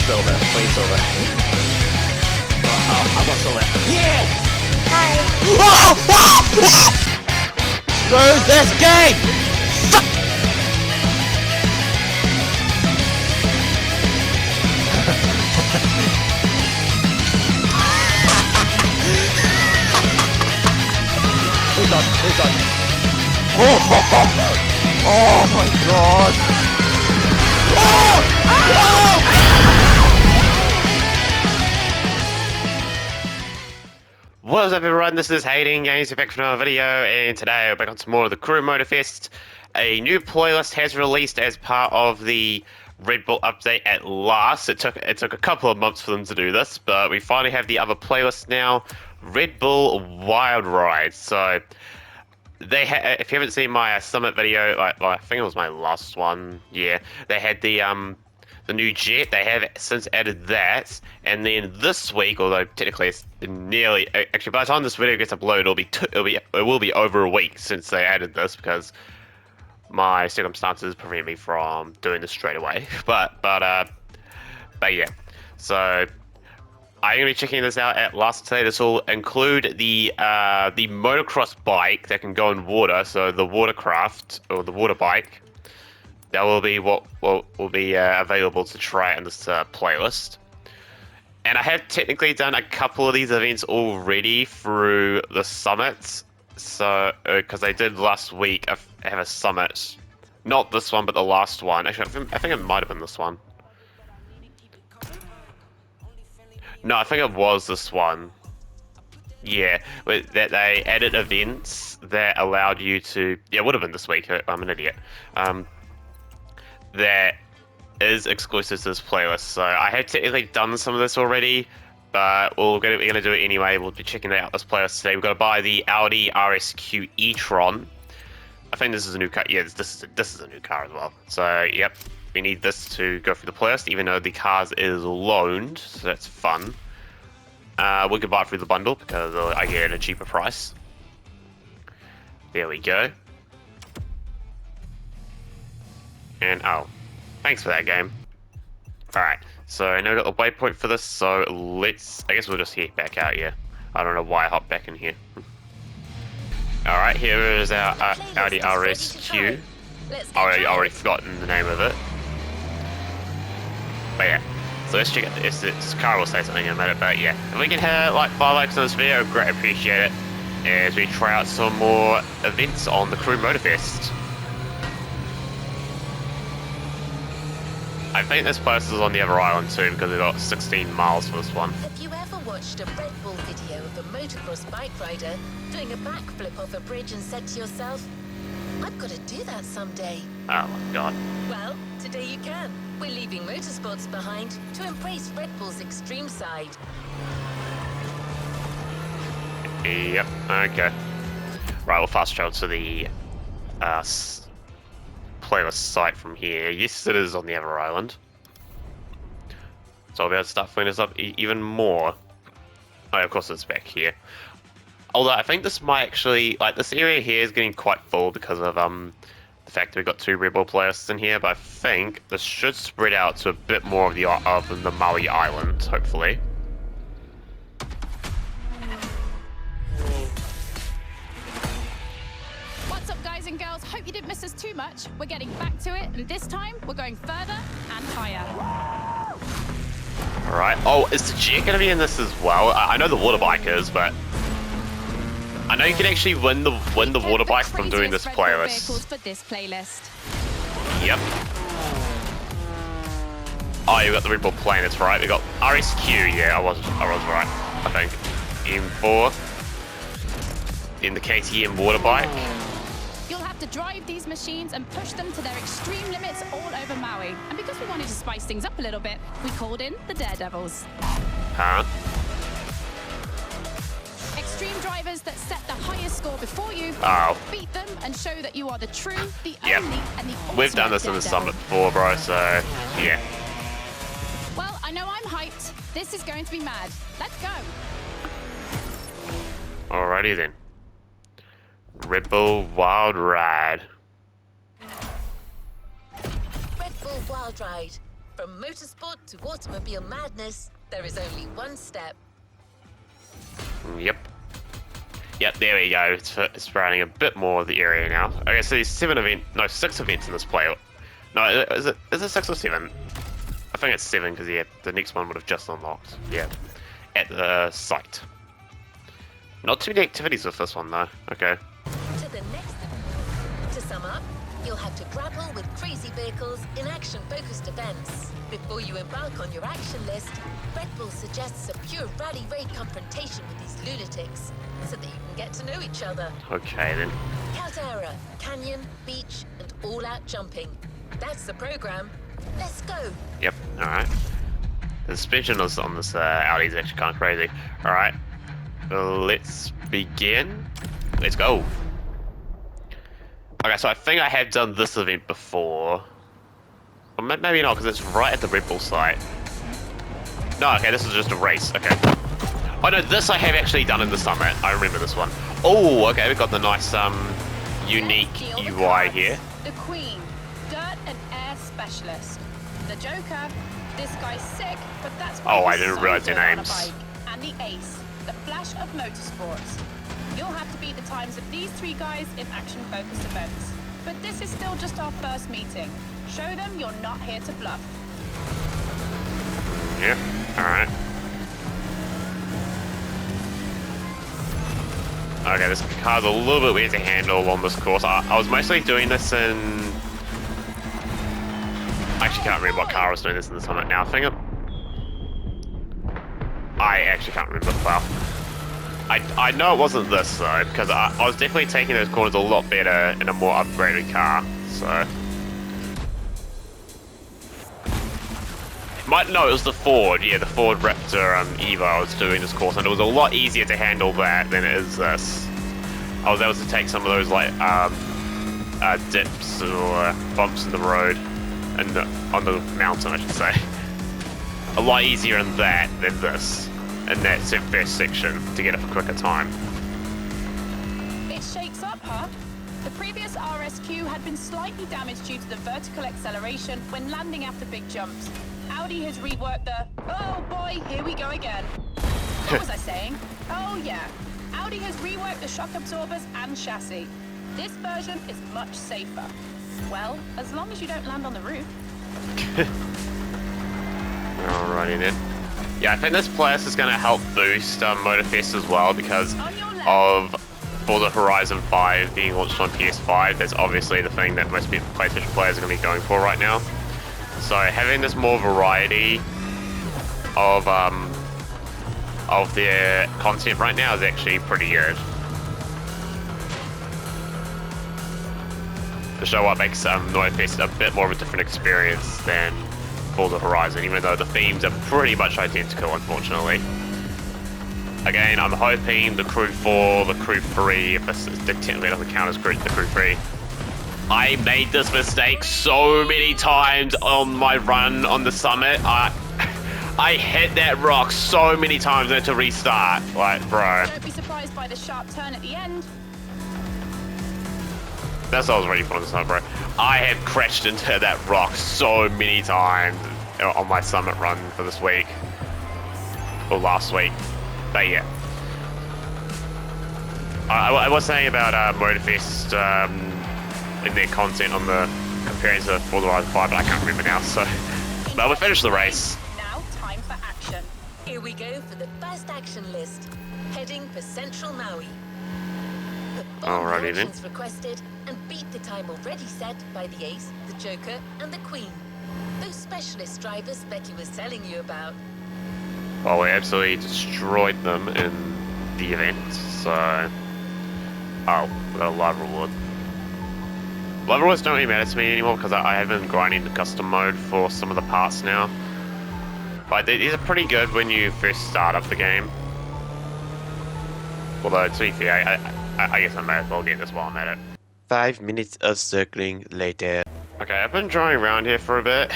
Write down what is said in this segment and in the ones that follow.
silver. Clean silver. Oh, I got silver. Yeah! Hi. Screw this game! Who's on? Who's on? Oh my god! What's up everyone, this is Hayden Games, you're back for another video, and today we're back on some more of the Crew Motorfest. A new playlist has released as part of the Red Bull update at last. It took a couple of months for them to do this, but we finally have the other playlist now, Red Bull Wild Ride. So they if you haven't seen my summit video, I think it was my last one, yeah, they had the new jet. They have since added that, and then this week, although technically it's nearly, actually by the time this video gets uploaded, it will be over a week since they added this, because my circumstances prevent me from doing this straight away. But yeah, so I'm gonna be checking this out at last today. This will include the motocross bike that can go in water, so the watercraft or the water bike. That will be what will be available to try in this playlist. And I have technically done a couple of these events already through the summits. So, because I did last week, I have a summit. Not this one, but the last one. Actually, I think it might have been this one. No, I think it was this one. Yeah, that they added events that allowed you to... Yeah, it would have been this week. I'm an idiot. That is exclusive to this playlist. So I have technically done some of this already, but we're gonna do it anyway. We'll be checking out this playlist today. We've got to buy the Audi RSQ e-tron. I think this is a new car. Yeah, this is a new car as well. So yep, we need this to go through the playlist, even though the cars is loaned, so that's fun. We could buy it through the bundle because I get it at a cheaper price. There we go. And oh, thanks for that game. Alright, so I know I got the waypoint for this, so I guess we'll just head back out here. I don't know why I hopped back in here. Alright, here is our Audi RSQ. I already forgotten the name of it. But yeah, so let's check out this car will say something in a minute, but yeah. If we can hit like 5 likes on this video, great, appreciate it. As we try out some more events on the Crew Motorfest. I think this place is on the other island too, because we've got 16 miles for this one. Have you ever watched a Red Bull video of a motocross bike rider doing a backflip off a bridge and said to yourself, I've got to do that someday? Oh my god. Well, today you can. We're leaving motorsports behind to embrace Red Bull's extreme side. Yep, okay. Right, we'll fast travel to the playlist site from here. Yes, it is on the other island. So I'll be able to start filling this up even more. Oh, of course it's back here. Although I think this might actually, like, this area here is getting quite full because of the fact that we've got 2 Red Bull playlists in here, but I think this should spread out to a bit more of the Maui Island, hopefully. What's up, guys and girls? Hope you didn't miss us too much. We're getting back to it, and this time we're going further and higher. Alright. Oh, is the jet going to be in this as well? I know the water bike is, but I know you can actually win the water bike from doing this playlist. For this playlist. Yep. Oh, you got the Red Bull planets, right? We got RSQ. Yeah, I was right. I think M4. In the KTM water bike. You'll have to drive these machines and push them to their extreme limits all over Maui. And because we wanted to spice things up a little bit, we called in the Daredevils. Huh? Extreme drivers that set the highest score before you, beat them and show that you are the true, the only, and the ultimate. We've done this in the summit before, bro, so yeah. Well, I know I'm hyped. This is going to be mad. Let's go. Alrighty then. Red Bull Wild Ride. Red Bull Wild Ride. From motorsport to automobile madness, there is only one step. Yep. Yep, there we go. It's running a bit more of the area now. Okay, so there's 6 events in this play. No, is it 6 or 7? I think it's 7 because yeah, the next one would have just unlocked. Yeah, at the site. Not too many activities with this one though. Okay. To the next. To sum up, you'll have to grapple with crazy vehicles in action-focused events. Before you embark on your action list, Red Bull suggests a pure rally raid confrontation with these lunatics, so that you can get to know each other. Okay then. Caldera, canyon, beach, and all-out jumping. That's the program. Let's go. Yep. All right. The suspension on this Audi is actually kind of crazy. All right. Let's begin. Let's go. Okay, so I think I have done this event before. Or maybe not, because it's right at the Red Bull site. No, okay, this is just a race. Okay. Oh no, this I have actually done in the summit. I remember this one. Oh, okay, we've got the nice, unique UI here. The Queen, dirt and air specialist. The Joker, this guy's sick, but that's why Oh, I he's didn't so realize their good on a names. bike. And the Ace, the Flash of motorsports. You'll have to beat the times of these 3 guys in action-focused events. But this is still just our first meeting. Show them you're not here to bluff. Yeah, alright. Okay, this car's a little bit weird to handle on this course. I was mostly doing this in... I actually can't remember what car I was doing this in the summit now. I actually can't remember. Well, I know it wasn't this though, because I was definitely taking those corners a lot better in a more upgraded car, so... No, it was the Ford, yeah, the Ford Raptor Evo I was doing this course, and it was a lot easier to handle that than it is this. I was able to take some of those, like, dips or bumps in the road, and on the mountain, I should say. A lot easier in that than this, in that first section, to get a quicker time. It shakes up, huh? The previous RSQ had been slightly damaged due to the vertical acceleration when landing after big jumps. Audi has reworked the... Oh boy, here we go again. What was I saying? Oh yeah. Audi has reworked the shock absorbers and chassis. This version is much safer. Well, as long as you don't land on the roof. Alrighty then. Yeah, I think this place is going to help boost Motorfest as well because of Forza Horizon 5 being launched on PS5. That's obviously the thing that most people, PlayStation players are going to be going for right now. So having this more variety of their content right now is actually pretty good. To show what makes Motorfest a bit more of a different experience than Forza Horizon, even though the themes are pretty much identical, unfortunately. Again, I'm hoping the Crew 4, the Crew 3, if this technically doesn't count as the Crew 3. I made this mistake so many times on my run on the summit. I hit that rock so many times and had to restart. Like, bro. Don't be surprised by the sharp turn at the end. That's what I was ready for on the summit, bro. I have crashed into that rock so many times on my summit run for this week. Or last week. But yeah. I was saying about Motorfest in their content on the comparing to Forza Horizon 5, but I can't remember now, so... But we finished the race. Now, time for action. Here we go for the first action list. Heading for Central Maui. Perform Alrighty then. actions requested and beat the time already set by the Ace, the Joker, and the Queen. Those specialist drivers Becky was telling you about. Well, we absolutely destroyed them in the event, so... Oh, we got a live reward. Live rewards don't really matter to me anymore because I have been grinding the custom mode for some of the parts now. But these are pretty good when you first start up the game. Although, to be fair, I guess I may as well get this while I'm at it. 5 minutes of circling later. Okay, I've been driving around here for a bit,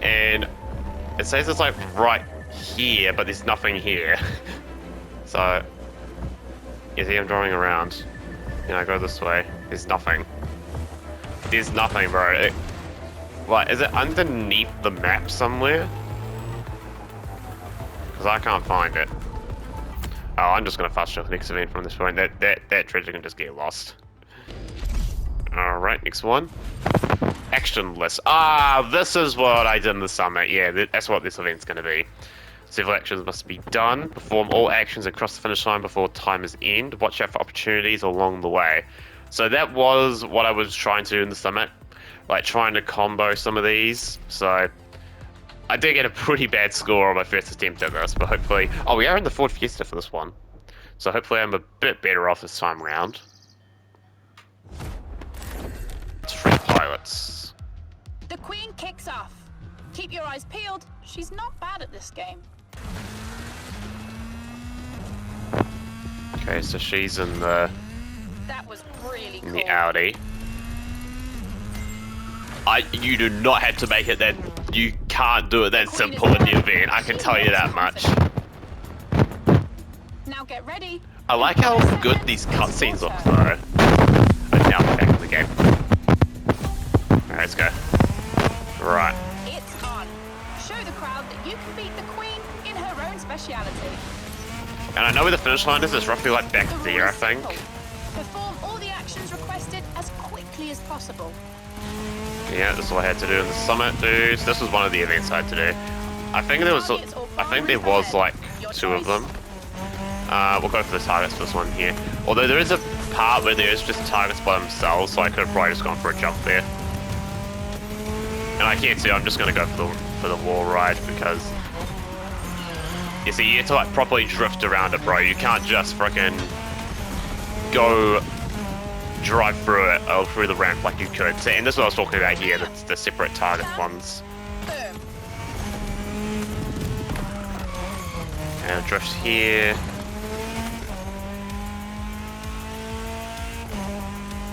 and it says it's like right here, but there's nothing here. So, you see I'm driving around, and I go this way, there's nothing. There's nothing, bro. Like, is it underneath the map somewhere? Because I can't find it. Oh, I'm just gonna fast travel the next event from this point. That treasure can just get lost. Alright, next one. Action list. Ah, this is what I did in the summit. Yeah, that's what this event's gonna be. Several actions must be done. Perform all actions across the finish line before time is end. Watch out for opportunities along the way. So that was what I was trying to do in the summit. Like, trying to combo some of these. So I did get a pretty bad score on my first attempt at this, but hopefully... Oh, we are in the Ford Fiesta for this one. So hopefully I'm a bit better off this time around. It's free pilots. The Queen kicks off. Keep your eyes peeled. She's not bad at this game. Okay, so she's in the That was really cool. Audi. You do not have to make it that... You can't do it that simple in the event, I can tell you that much. Now get ready. I like how good these cutscenes look though. And now I'm back in the game. Alright, let's go. Right. It's on. Show the crowd that you can beat the Queen in her own speciality. And I know where the finish line is, it's roughly like back The there, I rules think. simple. Perform all the actions requested as quickly as possible. Yeah, this is what I had to do in the summit, dudes. This was one of the events I had to do. I think there was like 2 of them. We'll go for the targets for this one here. Although there is a part where there is just targets by themselves, so I could have probably just gone for a jump there. And I can't see, I'm just gonna go for the wall ride because you see, you have to like properly drift around it, bro. You can't just frickin' go drive through it or through the ramp like you could. See, and this is what I was talking about here, the separate target ones. Boom. And drift here.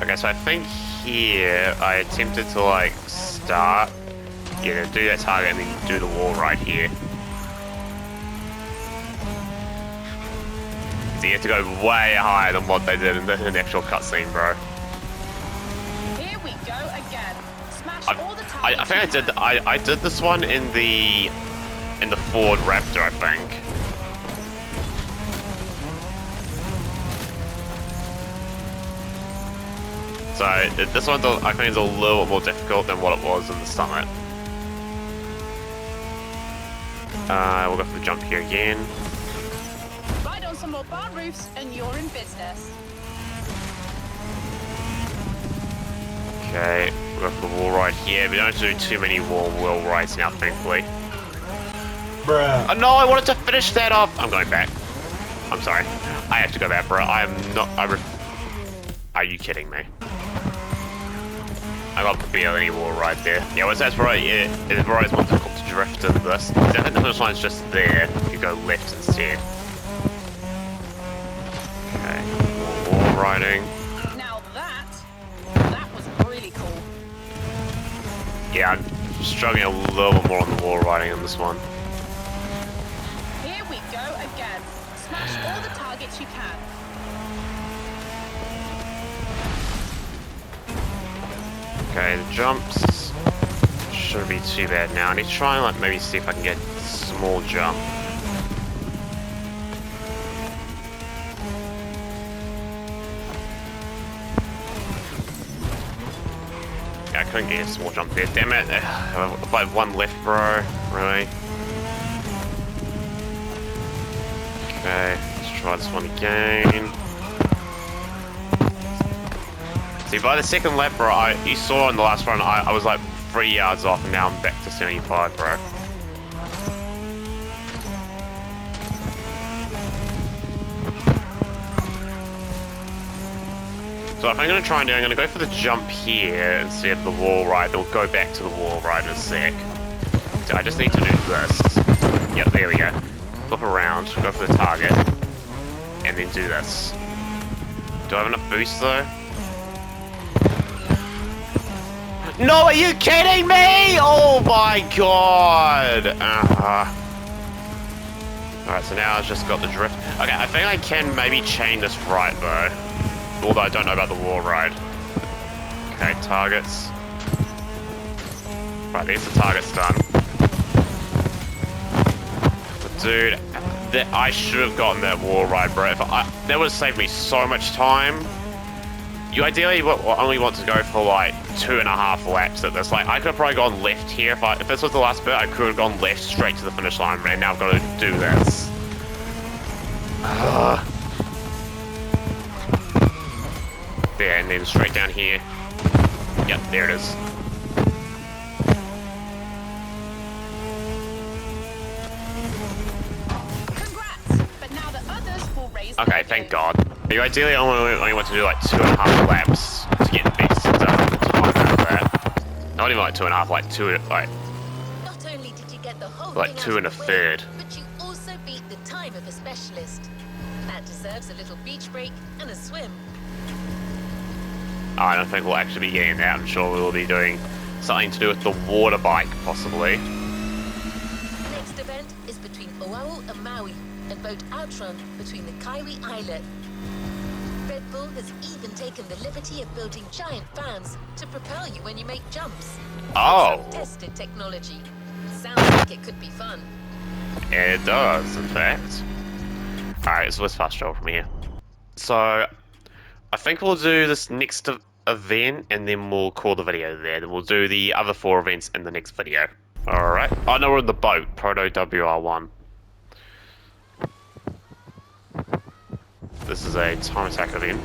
Okay, so I think here I attempted to like start, yeah, do that target and then do the wall right here. So you have to go way higher than what they did in the actual cutscene, bro. Here we go again. Smash all the targets. I think I did this one in the Ford Raptor, I think. So this one I think is a little more difficult than what it was in the summit. We'll go for the jump here again. Ride on some more barn roofs and you're in business. Okay, we'll go for the wall ride here. We don't do too many wall rides now, thankfully. Bruh. Oh no, I wanted to finish that off. I'm going back. I'm sorry. I have to go back, bro. I'm not. Are you kidding me? I got barely wall ride there. Yeah, well, that's right. Yeah, it's more difficult to drift in this. I think the finish line's just there. You go left instead. Okay, wall riding. Now that was really cool. Yeah, I'm struggling a little more on the wall riding on this one. Here we go again. Smash all the targets you can. Okay, the jumps shouldn't be too bad now. I need to try and like maybe see if I can get a small jump. Yeah, I couldn't get a small jump there. Damn it! If I have one left, bro. Really? Okay, let's try this one again. See, by the second lap, bro, you saw in the last run, I was like 3 yards off, and now I'm back to 75, bro. So if I'm going to try and do, I'm going to go for the jump here instead of the wall ride. Then we'll go back to the wall ride in a sec. So I just need to do this. Yep, there we go. Flip around, go for the target, and then do this. Do I have enough boost though? No, are you kidding me? Oh my god! Alright, so now I've just got the drift. Okay, I think I can maybe chain this right though. Although I don't know about the wall ride. Okay, targets. Right, there's the target's done. But dude, I should have gotten that wall right, bro. That would have saved me so much time. You ideally only want to go for like 2.5 laps at this. Like, I could have probably gone left here. If this was the last bit, I could have gone left straight to the finish line, and now I've got to do this. There, and then straight down here. Yep, there it is. Congrats! But now the others will raise. Okay, thank God. You ideally only want to do like 2.5 laps to get the best time out of that. Not even like 2.5, like Not only did you get the whole like thing 2 out and a of the way, third. but you also beat the time of a specialist. That deserves a little beach break and a swim. I don't think we'll actually be getting that. I'm sure we'll be doing something to do with the water bike, possibly. Next event is between Oahu and Maui, and boat outrun between the Kaiwi Islet. Red Bull has even taken the liberty of building giant fans to propel you when you make jumps. Oh. It's tested technology. Sounds like it could be fun. It does, in fact. Alright, so let's fast travel from here. So, I think we'll do this next event, and then we'll call the video there. Then we'll do the other 4 events in the next video. Alright. Oh no, we're in the boat. Proto WR1. This is a time attack event.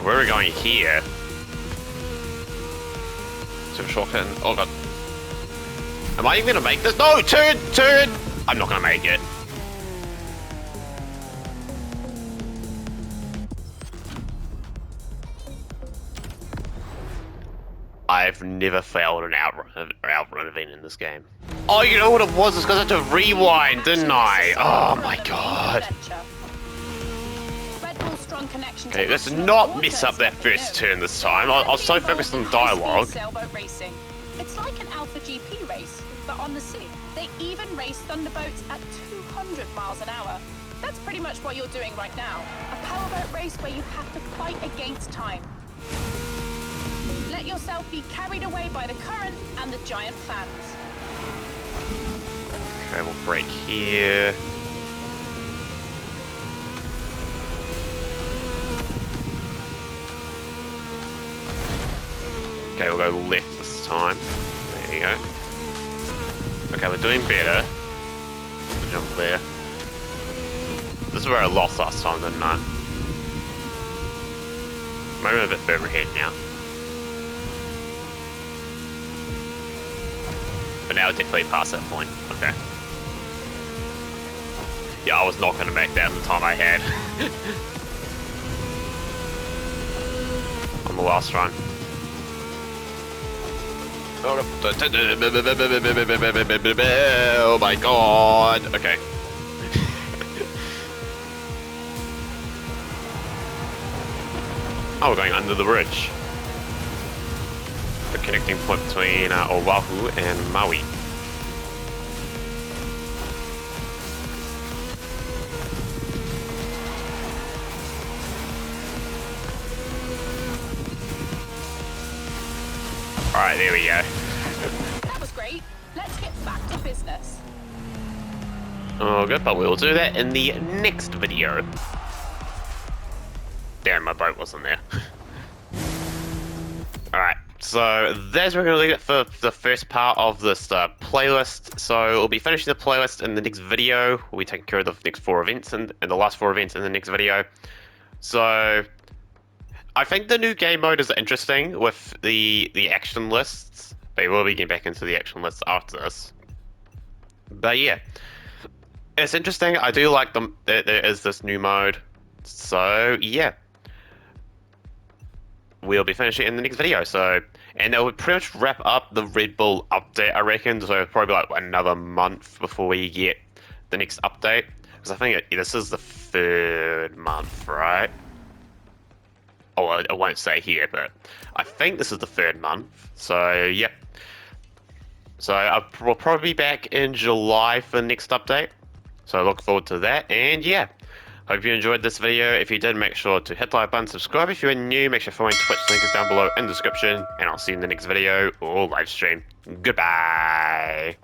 Where are we going here? To a shortcut. Oh god. Am I even gonna make this? No! Turn! Turn! I'm not gonna make it. I've never failed an outrun event in this game. Oh, you know what it was? It's because I had to rewind, didn't I? Oh my god. Okay, let's not mess up that first turn this time. I was so focused on dialogue. Sailboat racing. It's like an Alpha GP race, but on the sea. They even race thunderboats at 200 miles an hour. That's pretty much what you're doing right now. A powerboat race where you have to fight against time. Let yourself be carried away by the current and the giant fans. Okay, we'll brake here. Okay, we'll go left this time. There you go. Okay, we're doing better. Jump there. This is where I lost last time, didn't I? Maybe I'm a bit further ahead now. But now definitely past that point. Okay. Yeah, I was not going to make that in the time I had. On the last run. Oh my god. Okay. Oh, we're going under the bridge. The connecting point between Oahu and Maui. Alright, there we go. That was great. Let's get back to business. Oh, good, but we'll do that in the next video. Damn, my boat wasn't there. Alright, so that's where we're going to leave it for the first part of this playlist. So we'll be finishing the playlist in the next video. We'll be taking care of the next 4 events and the last 4 events in the next video. So I think the new game mode is interesting with the action lists. They will be getting back into the action lists after this. But yeah, it's interesting. I do like them. There is this new mode. So yeah, we'll be finishing in the next video. So, and that will pretty much wrap up the Red Bull update, I reckon. So it'll probably be like another month before we get the next update. Because I think this is the 3rd month, right? Oh, I won't say here, but I think this is the 3rd month. So, yep. So, we'll probably be back in July for the next update. So I look forward to that, and yeah. Hope you enjoyed this video. If you did, make sure to hit the like button, subscribe if you're new, make sure to follow my Twitch link is down below in the description, and I'll see you in the next video or live stream. Goodbye!